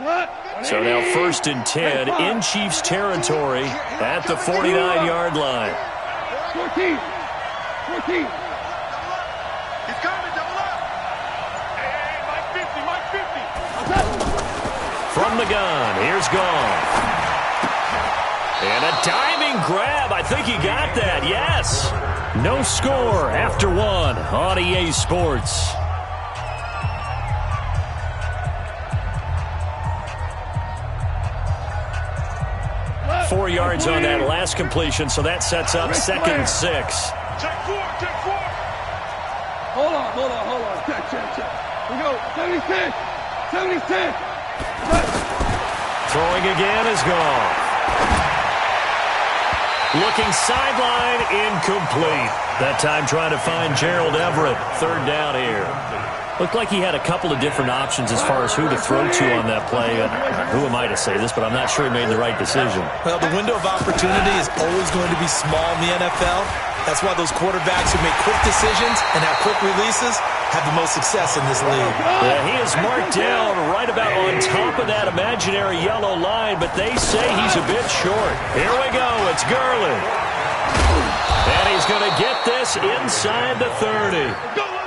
So now 1st and 10 in Chiefs territory at the 49-yard line. 14. He's coming, double up. Hey, Mike 50. From the gun, here's Goff. And a diving grab. I think he got that, yes. No score after 1 on EA Sports. Four yards on that last completion, so that sets up 2nd and 6. Check 4. Hold on. Check. We go. 76. Throwing again is Goff. Looking sideline, incomplete. That time trying to find Gerald Everett. 3rd down here. Looked like he had a couple of different options as far as who to throw to on that play. Who am I to say this, but I'm not sure he made the right decision. Well, the window of opportunity is always going to be small in the NFL. That's why those quarterbacks who make quick decisions and have quick releases have the most success in this league. Yeah, he is marked down right about on top of that imaginary yellow line, but they say he's a bit short. Here we go. It's Gurley. And he's going to get this inside the 30.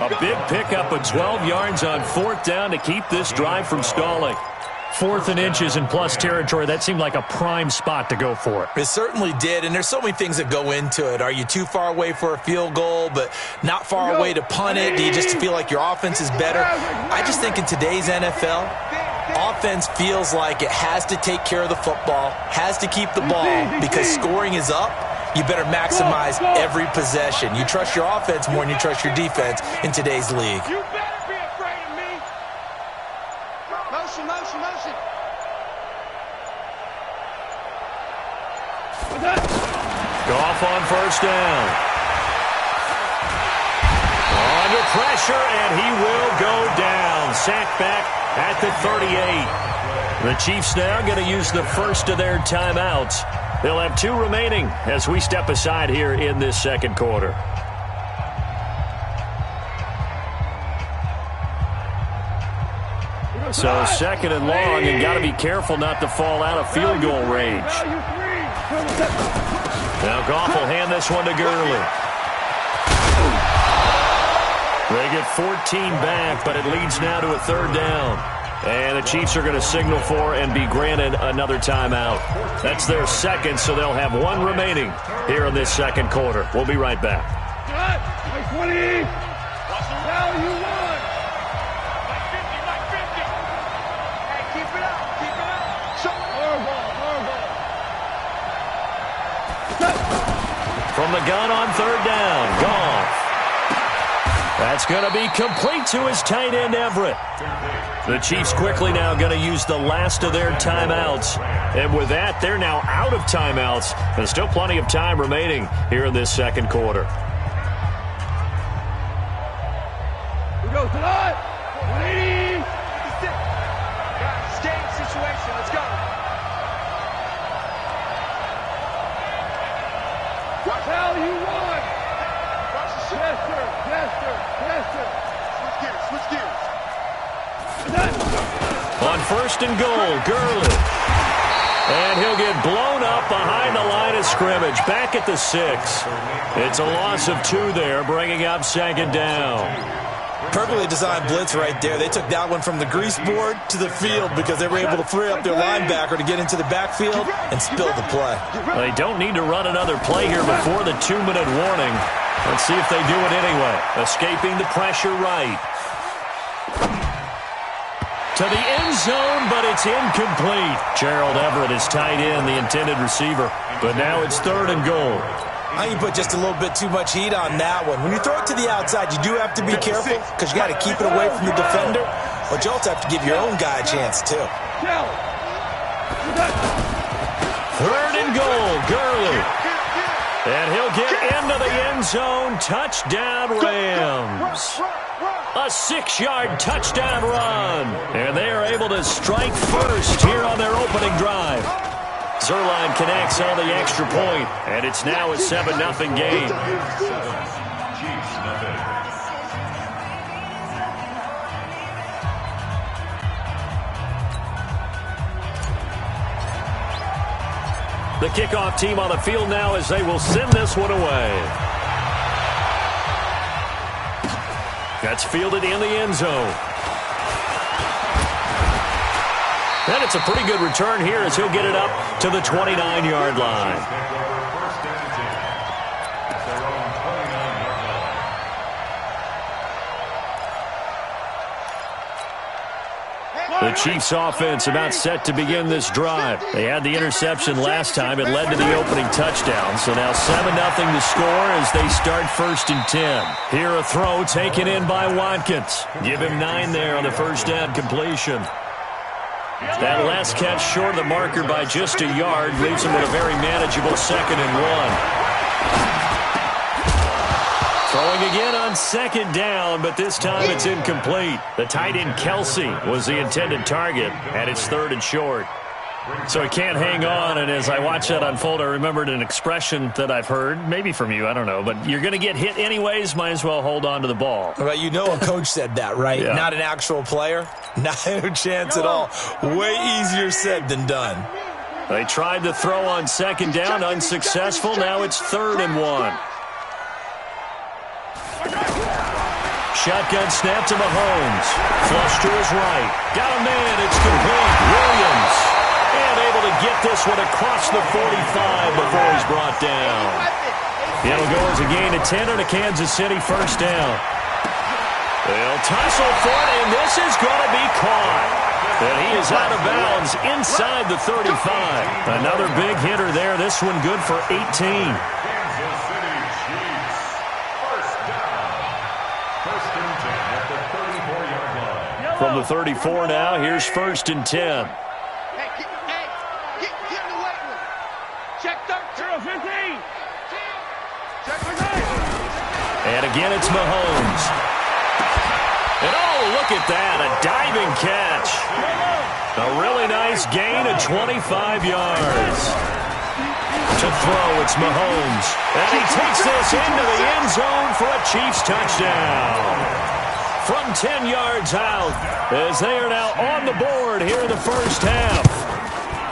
A big pickup of 12 yards on 4th down to keep this drive from stalling. 4th and inches in plus territory. That seemed like a prime spot to go for it. It certainly did, and there's so many things that go into it. Are you too far away for a field goal, but not far away to punt it? Do you just feel like your offense is better? I just think in today's NFL, offense feels like it has to take care of the football, has to keep the ball, because scoring is up. You better maximize every possession. You trust your offense more than you trust your defense in today's league. You better be afraid of me. Motion. Goff on 1st down. Under pressure, and he will go down. Sacked back at the 38. The Chiefs now going to use the first of their timeouts. They'll have 2 remaining as we step aside here in this 2nd quarter. So 2nd and long, and got to be careful not to fall out of field goal range. Now Goff will hand this one to Gurley. They get 14 back, but it leads now to a 3rd down. And the Chiefs are going to signal for and be granted another timeout. That's their 2nd, so they'll have 1 remaining here in this 2nd quarter. We'll be right back. Mike 20. Now you won. Mike 50. Hey, keep it up. From the gun on 3rd down, Goff. That's going to be complete to his tight end, Everett. The Chiefs quickly now going to use the last of their timeouts. And with that, they're now out of timeouts. There's still plenty of time remaining here in this 2nd quarter. We go tonight. 180. Guys, game situation. Let's go. Watch how you won. Yes, sir. Switch gears. On 1st and goal, Gurley. And he'll get blown up behind the line of scrimmage. Back at the 6. It's a loss of 2 there, bringing up 2nd down. Perfectly designed blitz right there. They took that one from the grease board to the field because they were able to free up their linebacker to get into the backfield and spill the play. They don't need to run another play here before the 2-minute warning. Let's see if they do it anyway. Escaping the pressure right. To the end zone, but it's incomplete. Gerald Everett is tight in, the intended receiver. But now it's 3rd and goal. I think you put just a little bit too much heat on that one. When you throw it to the outside, you do have to be careful because you got to keep it away from the defender. But you also have to give your own guy a chance, too. 3rd and goal, Gurley. And he'll get into the end zone. Touchdown, Rams. A 6-yard touchdown run. And they are able to strike first here on their opening drive. Zerline connects on the extra point, and it's now a 7-0 game. The kickoff team on the field now as they will send this one away. That's fielded in the end zone. And it's a pretty good return here as he'll get it up to the 29-yard line. The Chiefs offense about set to begin this drive. They had the interception last time. It led to the opening touchdown. So now 7-0 to score as they start 1st and 10. Here a throw taken in by Watkins. Give him 9 there on the first down completion. That last catch short of the marker by just a yard leaves him with a very manageable 2nd and 1. Throwing again on 2nd down, but this time it's incomplete. The tight end Kelsey was the intended target, and it's 3rd and short. So he can't hang on, and as I watch that unfold, I remembered an expression that I've heard, maybe from you, I don't know, but you're going to get hit anyways, might as well hold on to the ball. Well, you know a coach said that, right? Yeah. Not an actual player. Not a chance at all. Way easier said than done. They tried to throw on 2nd down, unsuccessful. Now it's 3rd and 1. Shotgun snap to Mahomes. Flush to his right. Got a man. It's complete. Williams. And able to get this one across the 45 before he's brought down. It'll go as a gain of 10 and a Kansas City 1st down. They'll tussle for it, and this is going to be caught. And he is out of bounds inside the 35. Another big hitter there. This one good for 18. From the 34 now, here's 1st and 10. Hey, get in the weight room. Check 15. Check 15. And again, it's Mahomes. And oh, look at that, a diving catch. A really nice gain of 25 yards. To throw, it's Mahomes. And he takes this into the end zone for a Chiefs touchdown. From 10 yards out, as they are now on the board here in the first half.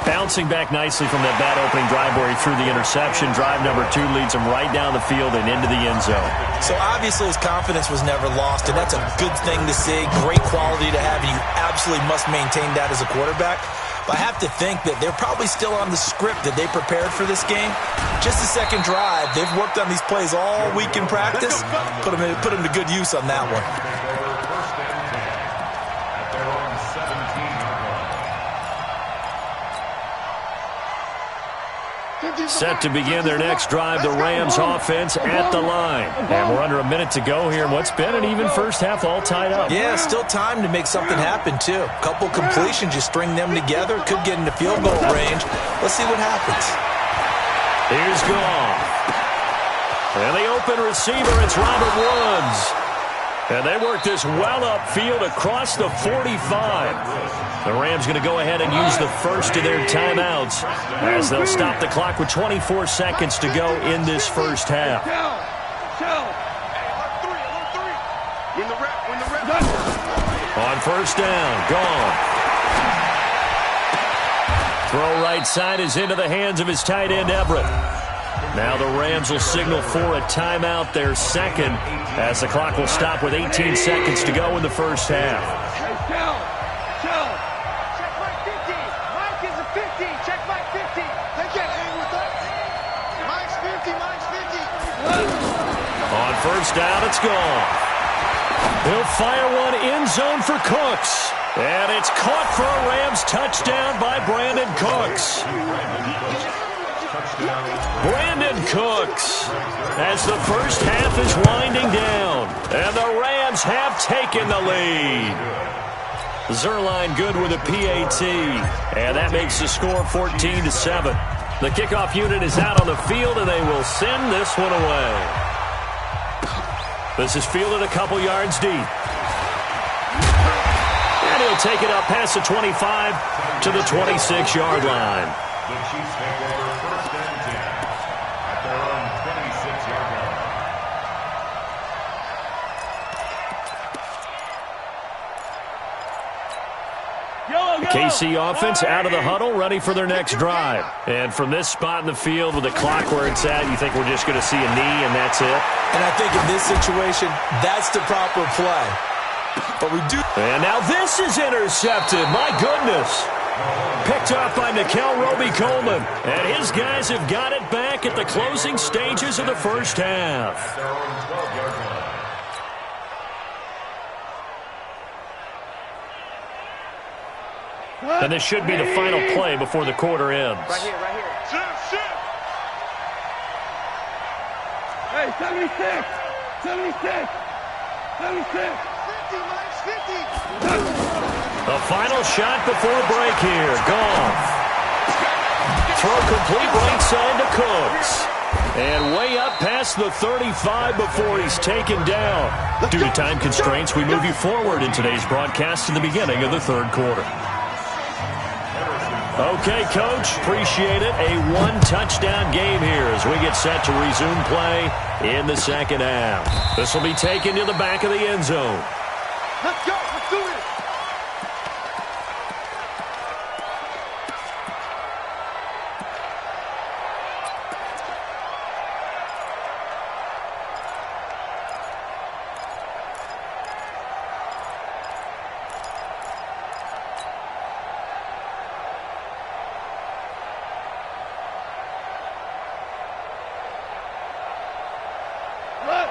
Bouncing back nicely from that bad opening drive where he threw the interception. Drive number 2 leads him right down the field and into the end zone. So obviously his confidence was never lost, and that's a good thing to see. Great quality to have, and you absolutely must maintain that as a quarterback. But I have to think that they're probably still on the script that they prepared for this game. Just the second drive, they've worked on these plays all week in practice. Put them to good use on that one. Set to begin their next drive, the Rams offense at the line. And we're under a minute to go here in what's been an even first half all tied up. Yeah, still time to make something happen, too. Couple completions, you string them together, could get into field goal range. Let's see what happens. Here's Goff. And the open receiver, it's Robert Woods. And they work this well upfield across the 45. The Rams going to go ahead and use the first of their timeouts as they'll stop the clock with 24 seconds to go in this first half. On 1st down, gone. Throw right side is into the hands of his tight end, Everett. Now the Rams will signal for a timeout, their 2nd, as the clock will stop with 18 seconds to go in the first half. On 1st down, it's gone. He'll fire one end zone for Cooks. And it's caught for a Rams touchdown by Brandon Cooks. Brandon Cooks, as the first half is winding down, and the Rams have taken the lead. Zerline good with a PAT, and that makes the score 14-7. The kickoff unit is out on the field, and they will send this one away. This is fielded a couple yards deep. And he'll take it up past the 25 to the 26-yard line. The Chiefs take over 1st and 10 at their own 26-yard line. The KC offense out of the huddle, ready for their next drive. And from this spot in the field with the clock where it's at, you think we're just going to see a knee and that's it? And I think in this situation, that's the proper play. But we do. And now this is intercepted. My goodness. Picked off by Nickel Roby-Coleman. And his guys have got it back at the closing stages of the first half. And this should be the final play before the quarter ends. Right here, right here. Sit. Hey, 76. 76. 76. 50, minus 50. The final shot before break here. Goff. Throw complete right side to Cooks. And way up past the 35 before he's taken down. Due to time constraints, we move you forward in today's broadcast to the beginning of the third quarter. Okay, Coach, appreciate it. A one-touchdown game here as we get set to resume play in the second half. This will be taken to the back of the end zone. Let's go. Let's do it.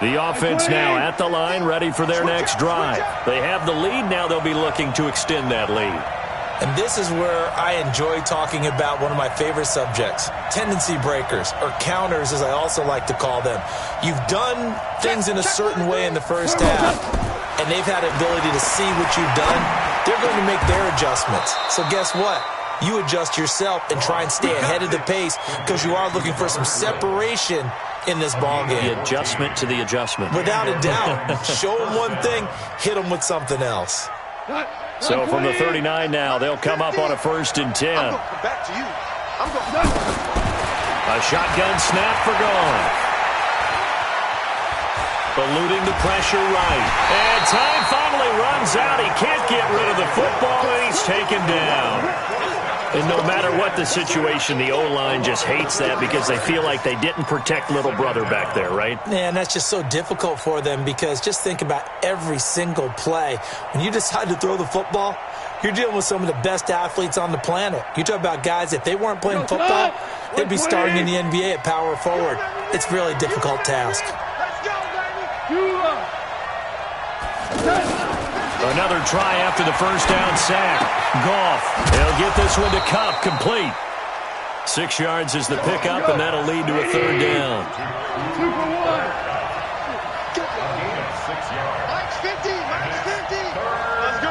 The offense now at the line, ready for their next drive. They have the lead. Now they'll be looking to extend that lead. And this is where I enjoy talking about one of my favorite subjects, tendency breakers, or counters as I also like to call them. You've done things in a certain way in the first half, and they've had the ability to see what you've done. They're going to make their adjustments. So guess what? You adjust yourself and try and stay ahead of the pace because you are looking for some separation in this ball game. The adjustment to the adjustment. Without a doubt. Show them one thing, hit them with something else. So from the 39 now, they'll come up on a 1st and 10. I'm going back to you. I'm going. A shotgun snap for Goff. Eluding the pressure right. And time finally runs out. He can't get rid of the football, and he's taken down. And no matter what the situation, the O-line just hates that because they feel like they didn't protect little brother back there, right? Man, that's just so difficult for them because just think about every single play. When you decide to throw the football, you're dealing with some of the best athletes on the planet. You talk about guys, if they weren't playing football, they'd be starting in the NBA at power forward. It's a really difficult task. Let's go, baby. Another try after the first down sack. Goff, he'll get this one to Kupp, complete. 6 yards is the pickup, and that'll lead to a 3rd down. 2 for 1. Mike's 50. Mike's 50. Let's go.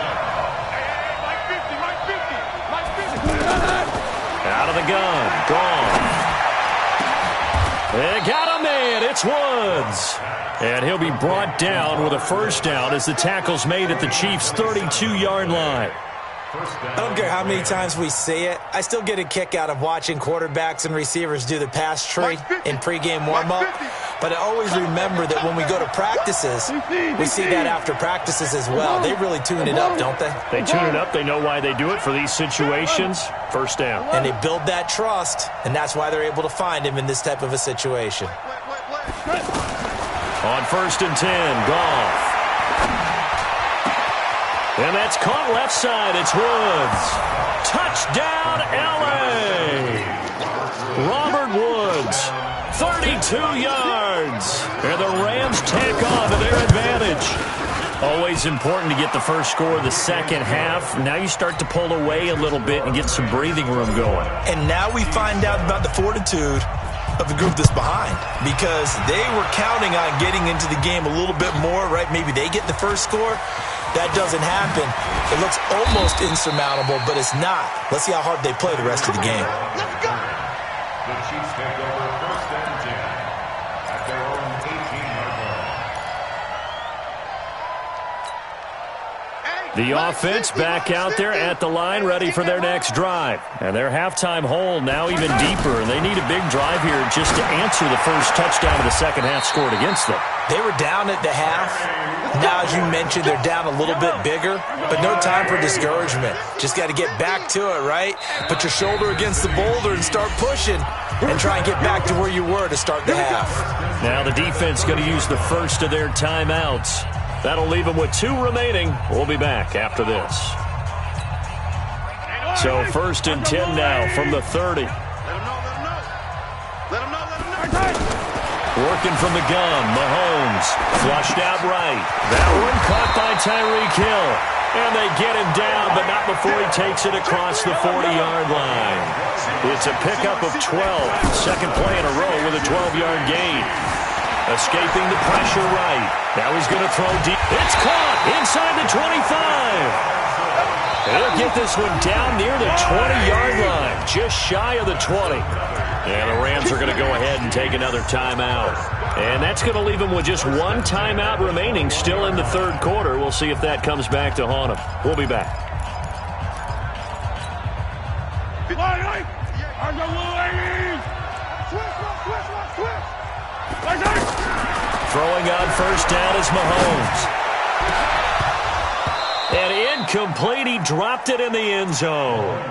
Hey, Mike 50. Mike 50. Mike 50. Out of the gun. Goff. They got a man. It's Woods. And he'll be brought down with a 1st down as the tackle's made at the Chiefs' 32-yard line. I don't care how many times we say it. I still get a kick out of watching quarterbacks and receivers do the pass tree in pregame warm-up. But I always remember that when we go to practices, we see that after practices as well. They really tune it up, don't they? They tune it up. They know why they do it for these situations. 1st down. And they build that trust, and that's why they're able to find him in this type of a situation. On 1st and 10, Goff. And that's caught left side. It's Woods. Touchdown, L.A. Robert Woods, 32 yards. And the Rams tack on to their advantage. Always important to get the first score of the second half. Now you start to pull away a little bit and get some breathing room going. And now we find out about the fortitude of the group that's behind because they were counting on getting into the game a little bit more, right? Maybe they get the first score. That doesn't happen. It looks almost insurmountable, but it's not. Let's see how hard they play the rest of the game. Let's go. The Chiefs take over 1st and 10 at their own 18-yard line. Hey, The offense back out there at the line, ready for their next drive. And their halftime hole now even deeper. And they need a big drive here just to answer the first touchdown of the second half scored against them. They were down at the half. Now, as you mentioned, they're down a little bit bigger, but no time for discouragement. Just got to get back to it, right? Put your shoulder against the boulder and start pushing and try and get back to where you were to start the half. Now the defense going to use the first of their timeouts. That'll leave them with 2 remaining. We'll be back after this. So 1st and 10 now from the 30. Working from the gun, Mahomes flushed out right. That one caught by Tyreek Hill. And they get him down, but not before he takes it across the 40-yard line. It's a pickup of 12. Second play in a row with a 12-yard gain. Escaping the pressure right. Now he's going to throw deep. It's caught inside the 25. He'll get this one down near the 20-yard line, just shy of the 20. And the Rams are going to go ahead and take another timeout. And that's going to leave them with just 1 timeout remaining still in the third quarter. We'll see if that comes back to haunt them. We'll be back. Throwing on first down is Mahomes. And incomplete. He dropped it in the end zone.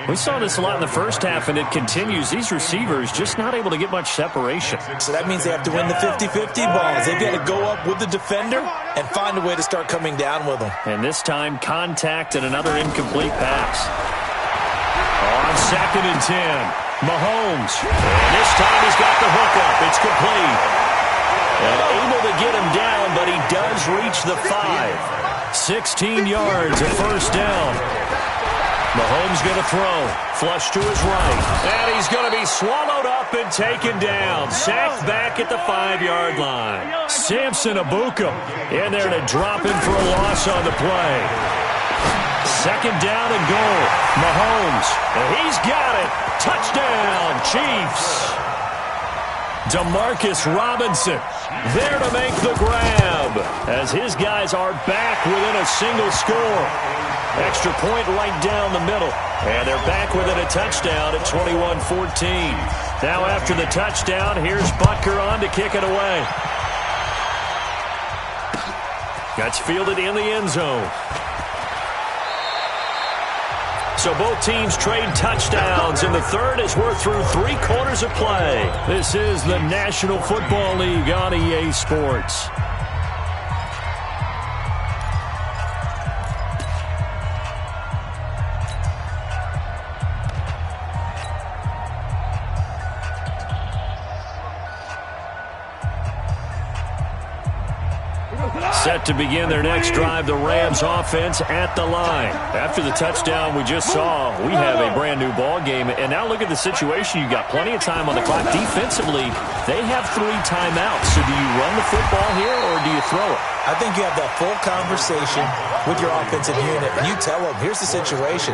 We saw this a lot in the first half, and it continues. These receivers just not able to get much separation. So that means they have to win the 50-50 balls. They've got to go up with the defender and find a way to start coming down with them. And this time, contact and another incomplete pass. On 2nd and 10, Mahomes. And this time he's got the hook up. It's complete. And able to get him down, but he does reach the 5. 16 yards, a first down. Mahomes going to throw. Flush to his right. And he's going to be swallowed up and taken down. Sacked back at the 5-yard line. Samson Abuka in there to drop him for a loss on the play. 2nd down and goal. Mahomes. And he's got it. Touchdown, Chiefs. Demarcus Robinson there to make the grab as his guys are back within a single score. Extra point right down the middle. And they're back within a touchdown at 21-14. Now after the touchdown, here's Butker on to kick it away. That's fielded in the end zone. So both teams trade touchdowns, and the third as we're through 3 quarters of play. This is the National Football League on EA Sports. Set to begin their next drive, the Rams offense at the line. After the touchdown we just saw, we have a brand new ball game. And now look at the situation. You've got plenty of time on the clock. Defensively, they have 3 timeouts. So do you run the football here or do you throw it? I think you have that full conversation with your offensive unit, and you tell them, here's the situation.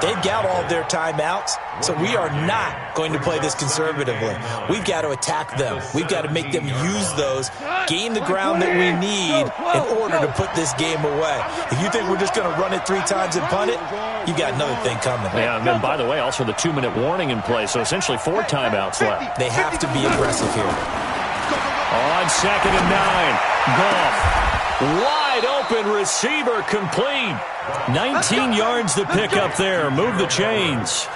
They've got all their timeouts, so we are not going to play this conservatively. We've got to attack them. We've got to make them use those, gain the ground that we need in order to put this game away. If you think we're just going to run it 3 times and punt it, you've got another thing coming. Yeah, and then, by the way, also the 2-minute warning in play, so essentially 4 timeouts left. They have to be aggressive here. On 2nd and 9, Goff. Wide open receiver complete. 19 yards to pick up there. Move the chains.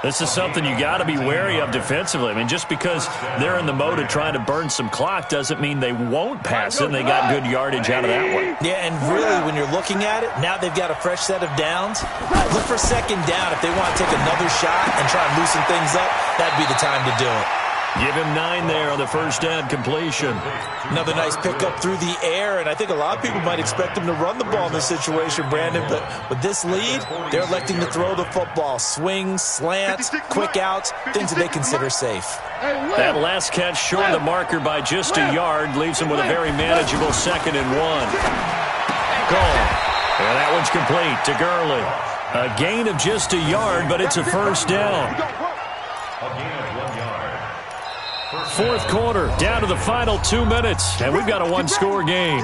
This is something you got to be wary of defensively. I mean, just because they're in the mode of trying to burn some clock doesn't mean they won't pass it, and they got good yardage out of that one. Yeah, and really, when you're looking at it, now they've got a fresh set of downs. Look for 2nd down. If they want to take another shot and try and loosen things up, that'd be the time to do it. Give him 9 there on the first down completion. Another nice pickup through the air, and I think a lot of people might expect him to run the ball in this situation, Brandon, but with this lead, they're electing to throw the football. Swings, slants, quick outs, things that they consider safe. That last catch short of the marker by just a yard leaves him with a very manageable 2nd and 1. Goal. And that one's complete to Gurley. A gain of just a yard, but it's a first down. 4th quarter, down to the final 2 minutes, and we've got a 1-score game.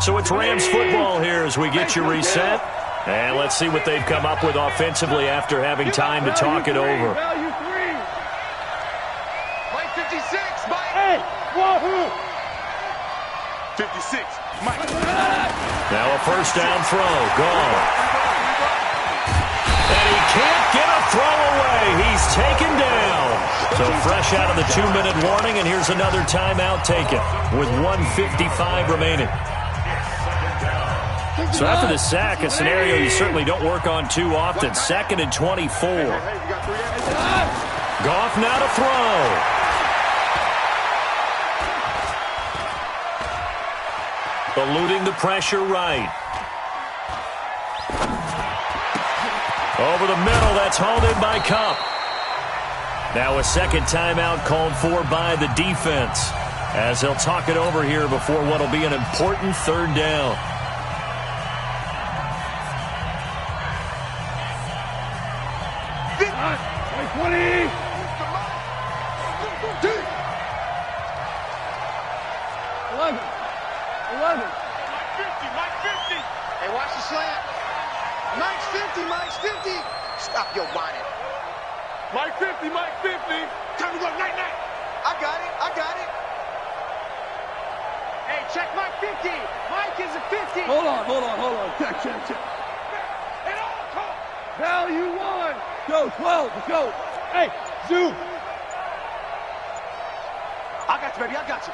So it's Rams football here as we get you reset. And let's see what they've come up with offensively after having time to talk it over. Value 3. Mike 56. Mike. Hey, wahoo. 56. Mike. Now a first down throw. Gone. And he can't get a throw away. He's taken down. So fresh out of the 2-minute warning, and here's another timeout taken with 1:55 remaining. So after the sack, a scenario you certainly don't work on too often. 2nd and 24. Goff now to throw. Eluding the pressure right. Over the middle, that's hauled in by Kupp. Now a second timeout called for by the defense as they'll talk it over here before what will be an important third down. Stop your whining. Mike 50, Mike 50. Time to go, night, night. I got it. Hey, check Mike 50. Mike is a 50. Hold on. Check. It all talk. Value 1. Go, 12, let's go. Hey, zoom. I got you, baby, I got you.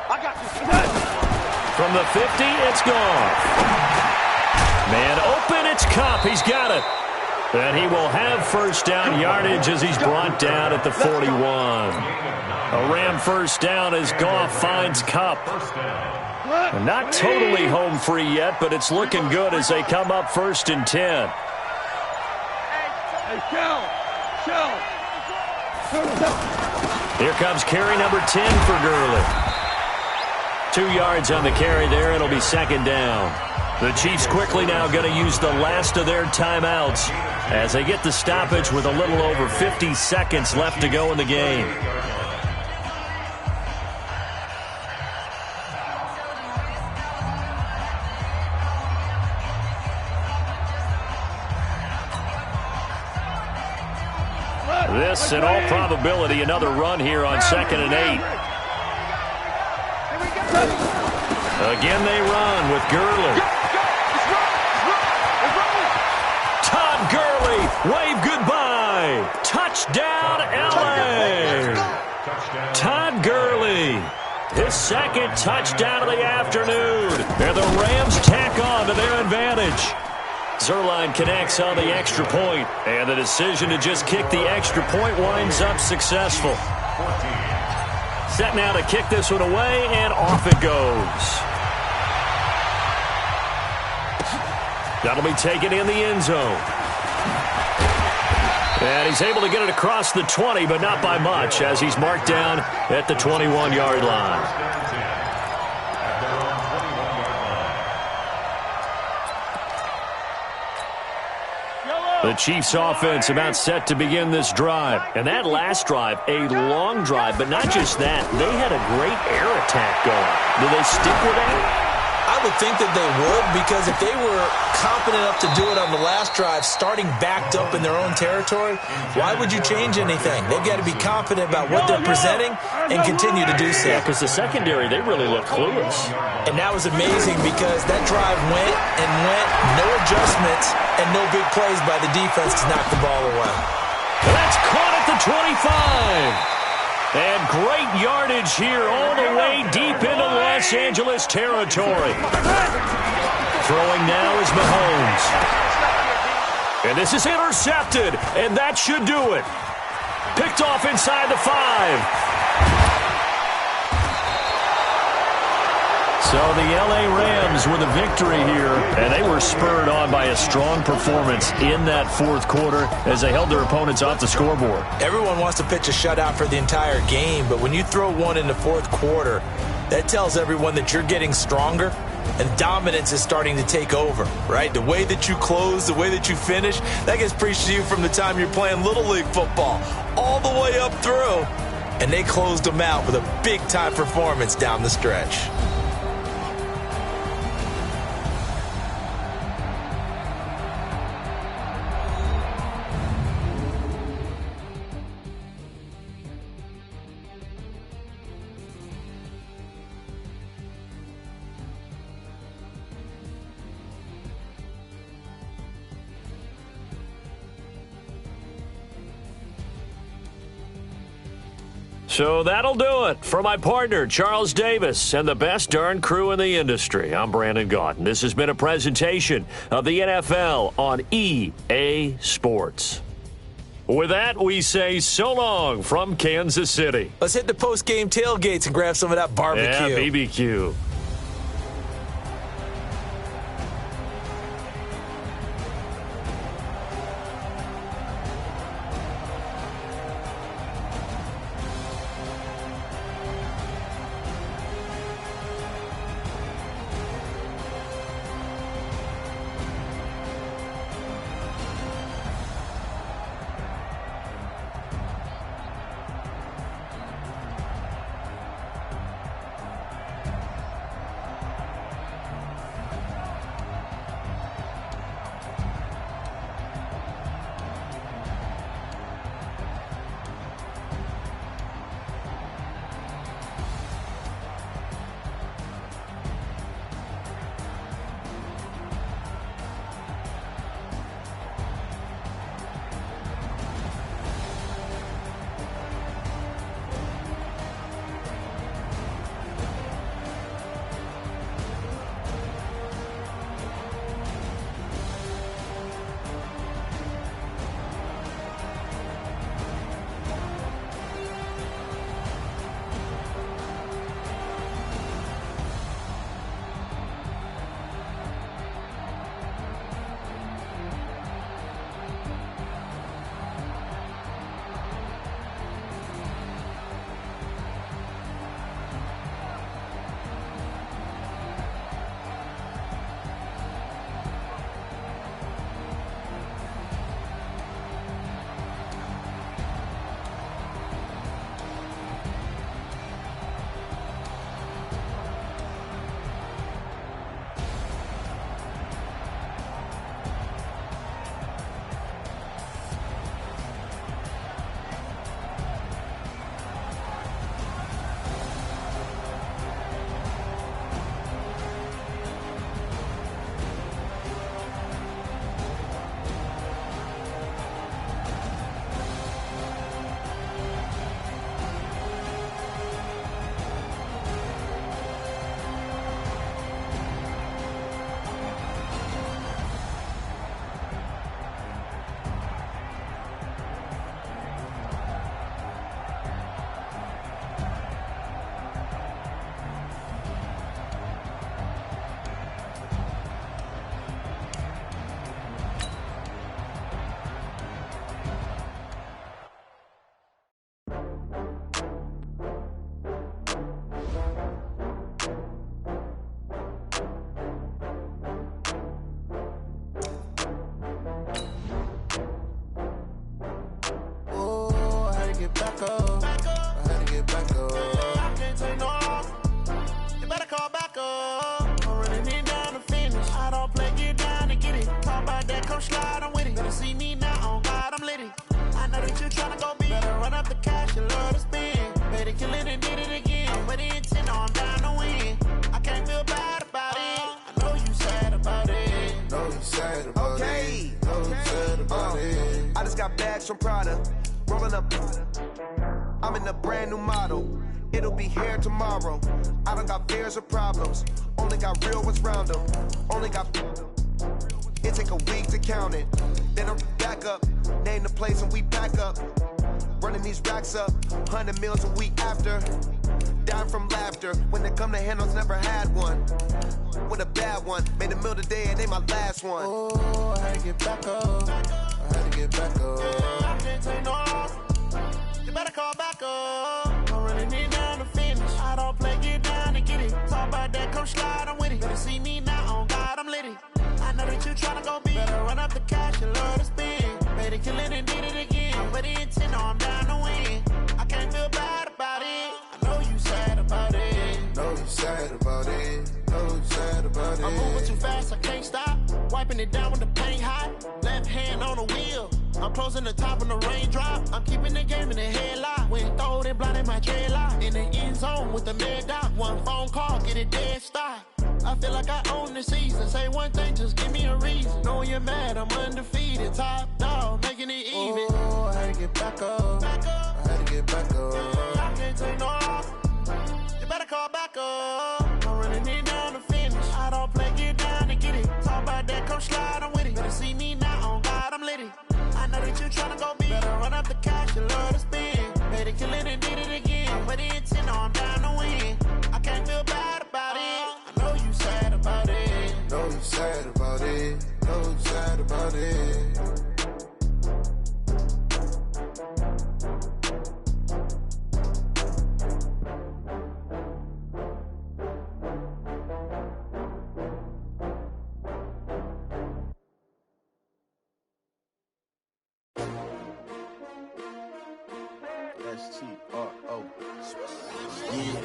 From the 50, it's gone. Man open, it's Kupp. He's got it. And he will have first down yardage as he's brought down at the 41. A Ram first down as Goff finds Kupp. Not totally home free yet, but it's looking good as they come up 1st and 10. Hey, Shell. Here comes carry number 10 for Gurley. 2 yards on the carry there. It'll be 2nd down. The Chiefs quickly now going to use the last of their timeouts as they get the stoppage with a little over 50 seconds left to go in the game. This, in all probability, another run here on 2nd and 8. Again, they run with Gurley. Todd Gurley, wave goodbye. Touchdown, L.A. Todd Gurley, his 2nd touchdown of the afternoon. And the Rams tack on to their advantage. Zerline connects on the extra point, and the decision to just kick the extra point winds up successful. Set now to kick this one away, and off it goes. That'll be taken in the end zone. And he's able to get it across the 20, but not by much, as he's marked down at the 21-yard line. The Chiefs offense about set to begin this drive. And that last drive, a long drive, but not just that. They had a great air attack going. Do they stick with that? I would think that they would, because if they were confident enough to do it on the last drive, starting backed up in their own territory, why would you change anything? They've got to be confident about what they're presenting and continue to do so. Yeah, because the secondary, they really look clueless. And that was amazing because that drive went, no adjustments, and no big plays by the defense to knock the ball away. That's caught at the 25. And great yardage here all the way deep into Los Angeles territory. Throwing now is Mahomes. And this is intercepted, and that should do it. Picked off inside the 5. So the L.A. Rams with a victory here, and they were spurred on by a strong performance in that 4th quarter as they held their opponents off the scoreboard. Everyone wants to pitch a shutout for the entire game, but when you throw one in the 4th quarter, that tells everyone that you're getting stronger and dominance is starting to take over, right? The way that you close, the way that you finish, that gets preached to you from the time you're playing Little League football all the way up through, and they closed them out with a big-time performance down the stretch. So that'll do it. For my partner, Charles Davis, and the best darn crew in the industry, I'm Brandon Gaudin. This has been a presentation of the NFL on EA Sports. With that, we say so long from Kansas City. Let's hit the post-game tailgates and grab some of that barbecue. Yeah, BBQ. From Prada, rolling up. I'm in a brand new model. It'll be here tomorrow. I don't got fears or problems. Only got real ones round them. Only got. It take a week to count it. Then I'm back up. Name the place and we back up. Running these racks up. 100 meals a week after. Dying from laughter. When it come to handles, never had one. With a bad one. Made a meal today and they my last one. Oh, I had to get back up. I had to get back up. I can't take no loss. You better call back up. I'm running it down to finish. I don't play, get down and get it. Talk about that, come slide, I'm with it. Better see me now, on God, I'm litty. I know that you tryna go big. Better run up the cash, you love to spend. Better kill it and did it again. I'm with the intent, no, I'm down to win. I can't feel bad about it. I know you sad about it. Know you sad about it. Know you sad about it. I'm moving too fast, I can't stop. Wiping it down with the paint hot. Left hand on the wheel. I'm closing the top on the raindrop. I'm keeping the game in the headlock. When throw it blind in my dreadlock. In the end zone with the mad dot. One phone call, get it dead stop. I feel like I own the season. Say one thing, just give me a reason. Know you're mad, I'm undefeated. Top dog, making it even. Oh, I had to get back up. I had to get back up. I can't take no loss. You better call back up. I'm running it down to finish. I don't play, get down to get it. Talk about that, come slide, I'm with it. Better see me now, on God, I'm litty. I know that you tryna go big. Better run up the cash, you love to spend. Better kill it and did it again. But the intent, I'm down to win. I can't feel bad about it. I know you sad about it. Know you sad about it. Know you sad about it. S-T-R-O. Yeah.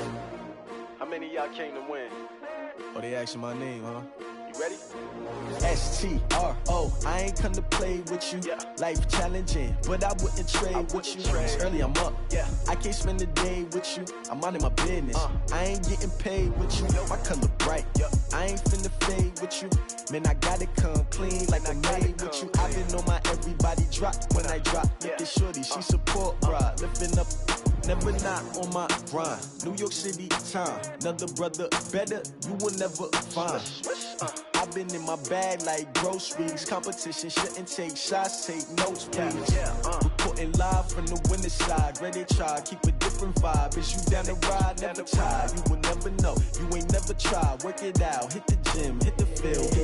How many of y'all came to win? Oh, they asking my name, huh? You ready? S-T-R-O. I ain't come to play with you. Life challenging, but I wouldn't trade with you. It's early, I'm up. I can't spend the day with you. I'm out in my business. I ain't getting paid with you. My color bright. I ain't finna fade with you. Man, I gotta come clean like I made with you. I've been on my everybody drop when I drop. Look at shorty, she support ride. Lifting up, never not on my grind. New York City time, another brother better, you will never find. I've been in my bag like groceries. Competition shouldn't take shots, take notes, please. Reporting live from the winter side. Ready to try, keep a different vibe. Is you down the ride, never tired. You will never know, you ain't never tried. Work it out, hit the gym, hit the field.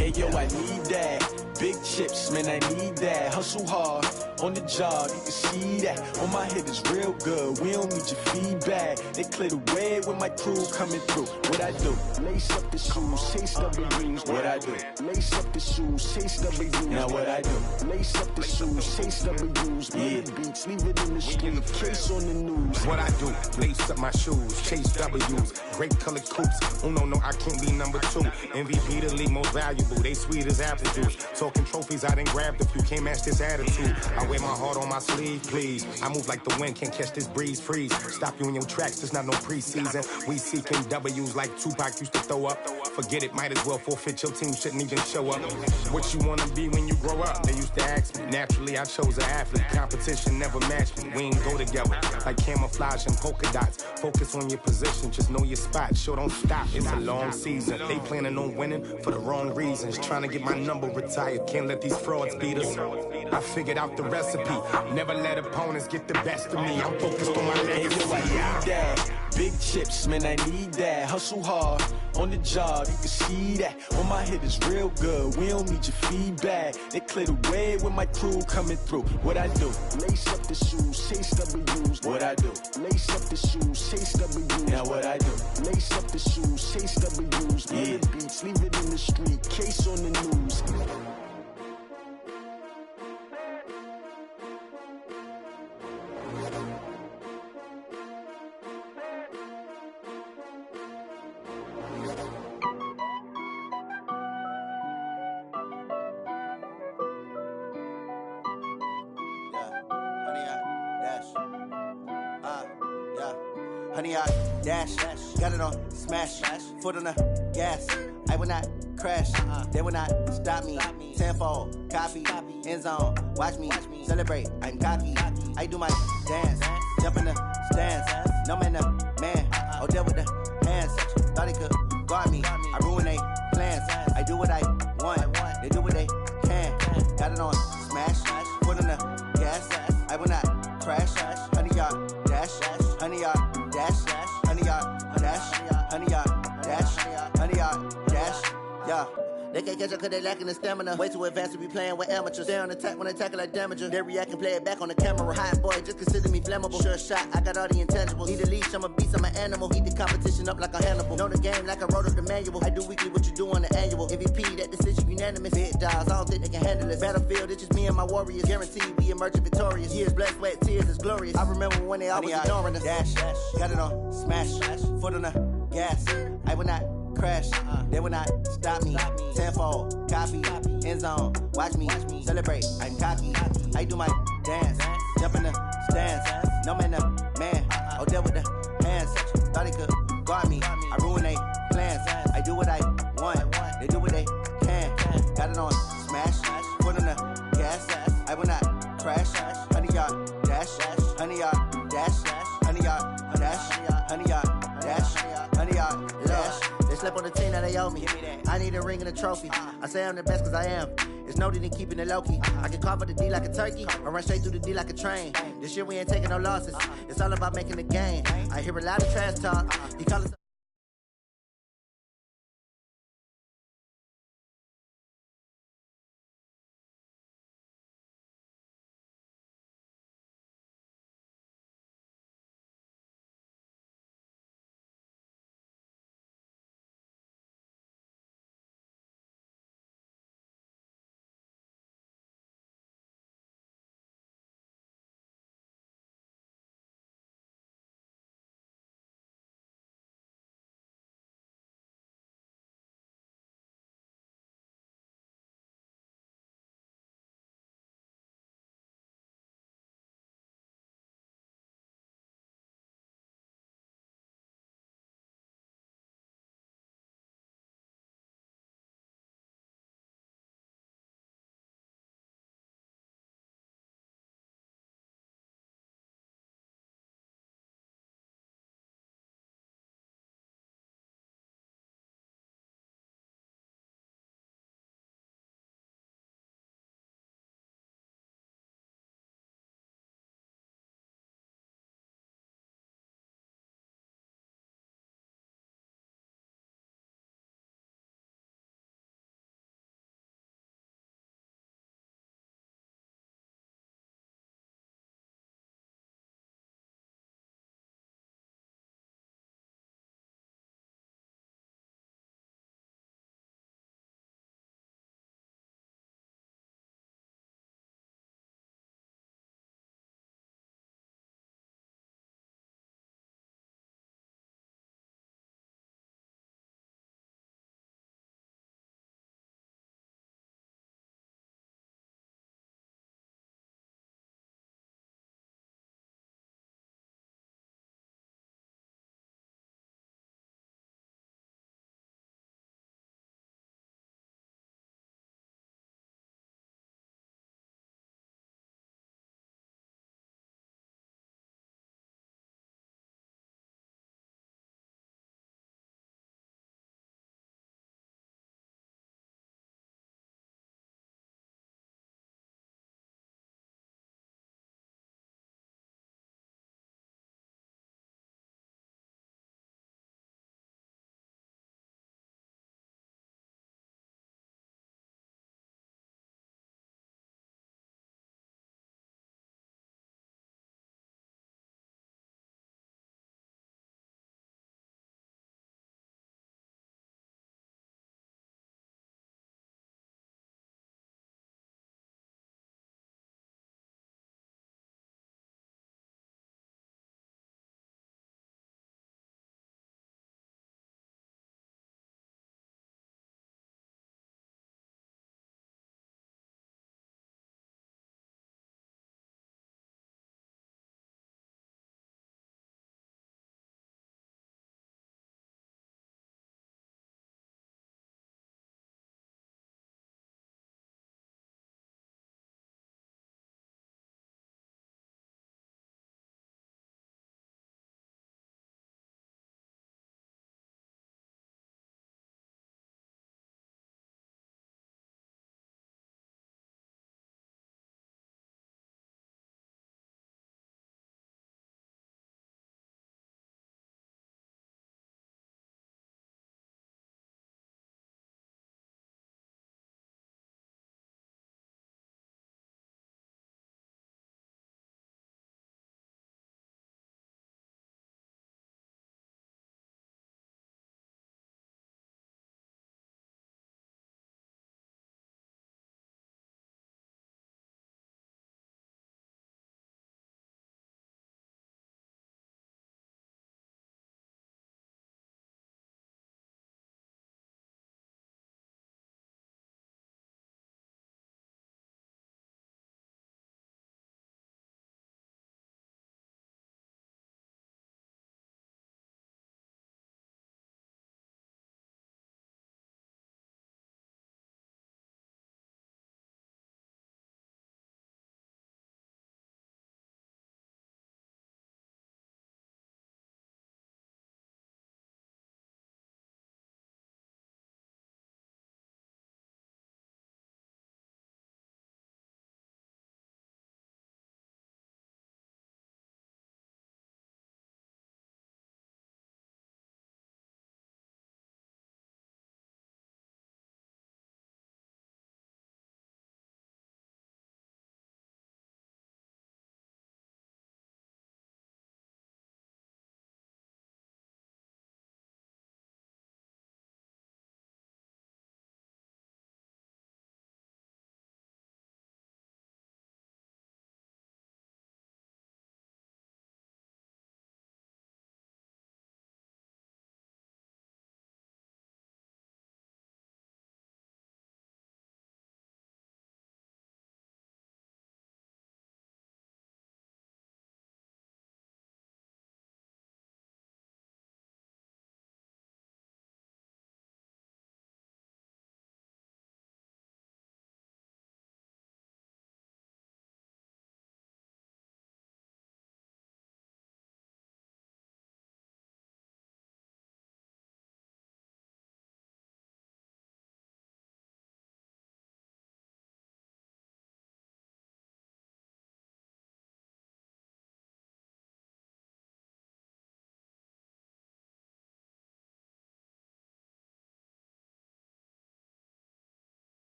Hey yo, I need that. Big chips, man, I need that. Hustle hard, on the job, you can see that. On my head is real good, we don't need your feedback. They clear the way with my crew coming through. What I do? Lace up the shoes, chase W's. What I do? Lace up the shoes, chase W's. Now what I do? Lace up the shoes, chase W's. Yeah, beats, leave it in the street, case on the news. What I do? Lace up my shoes, chase W's. Great colored coops. Oh no, I can't be number 2. MVP the league most valuable. They sweet as apple juice. Talking trophies, I done grabbed a few. Can't match this attitude. I wear my heart on my sleeve, please. I move like the wind, can't catch this breeze. Freeze. Stop you in your tracks. There's not no preseason. We seeking W's like Tupac used to throw up. Forget it, might as well forfeit. Your team shouldn't even show up. What you wanna be when you grow up? They used to ask me. Naturally, I chose an athlete. Competition never matched me. We ain't go together like camouflage and polka dots. Focus on your position, just know your spot. Sure, don't stop. It's a long season. They planning on winning for the wrong reasons. Trying to get my number retired. Can't let these frauds beat us. I figured out the recipe. Never let opponents get the best of me. I'm focused on my legacy. I need that. Big chips, man, I need that. Hustle hard, on the job, you can see that. On my head is real good, we don't need your feedback. They clear the way with my crew coming through. What I do? Lace up the shoes, chase W's. What I do? Lace up the shoes, chase W's. Now what I do? Lace up the shoes, chase W's. Yeah, beats, leave it in the street, case on the news. Honey, I dash, got it on smash, foot on the gas. I will not crash, they will not stop me. Tenfold, copy, end zone, watch me celebrate. I'm cocky, I do my dance, jump in the stands. No man, the man, oh, deal with the hands. Thought he could guard me, I ruin they plans. I do what I want, they do what they can. Got it on smash, foot on the gas. I will not crash, honey, y'all dash, honey, y'all dash, honey, y'all dash, honey, y'all dash, honey, y'all dash, yeah. They can't catch up cause they lacking the stamina. Way too advanced to be playing with amateurs. Stay on attack when they tackle like damager. They react and play it back on the camera. Hot boy, just consider me flammable. Sure shot, I got all the intangibles. Need a leash, I'm a beast, I'm an animal. Heat the competition up like a Hannibal. Know the game like I wrote up the manual. I do weekly what you do on the annual. MVP, that decision unanimous. Big dogs, I don't think they can handle it. Battlefield, it's just me and my warriors. Guaranteed we emerging victorious. Years, blood, sweat, tears, is glorious. I remember when they always ignoring us. Dash, got it on smash, foot on the gas. I will not crash, they will not stop me. Tenfold, copy, end zone, watch me celebrate. I'm cocky, I do my dance, jump in the stands. No man, the man, oh, deal with the hands. Thought he could guard me, I ruin they plans. I do do what I want. They do what they can. Got it on smash. Foot on the gas. I will not crash. 100-yard dash. 100-yard dash. 100-yard dash. 100-yard dash. 100-yard dash. They slept on the team that they owe me. I need a ring and a trophy. I say I'm the best cause I am. It's noted in keeping it low-key. I can carve up the D like a turkey or run straight through the D like a train. This year we ain't taking no losses. It's all about making the game. I hear a lot of trash talk. He call us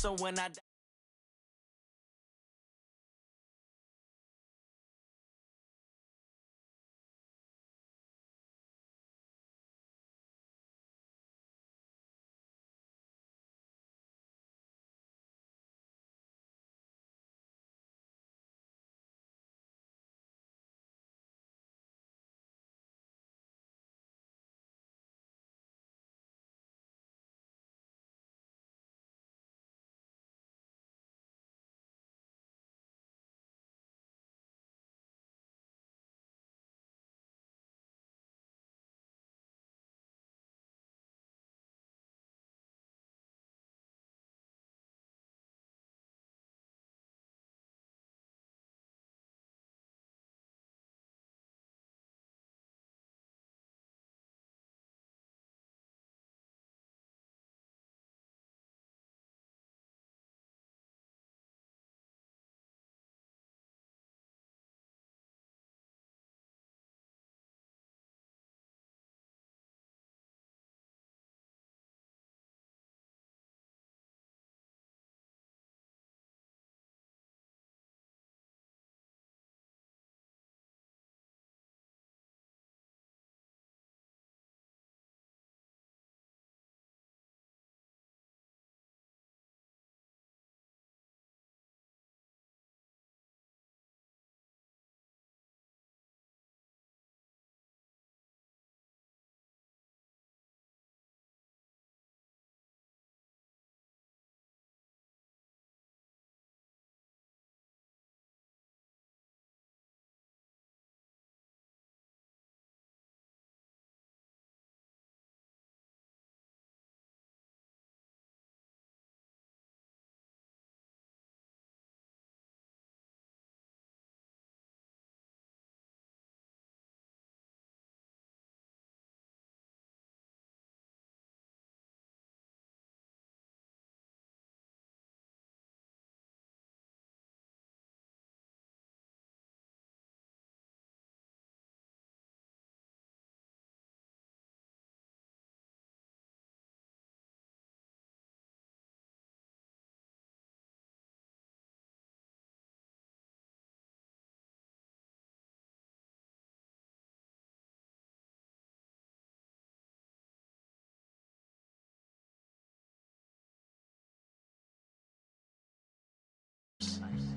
So when I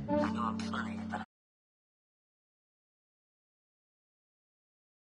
I know I'm funny, but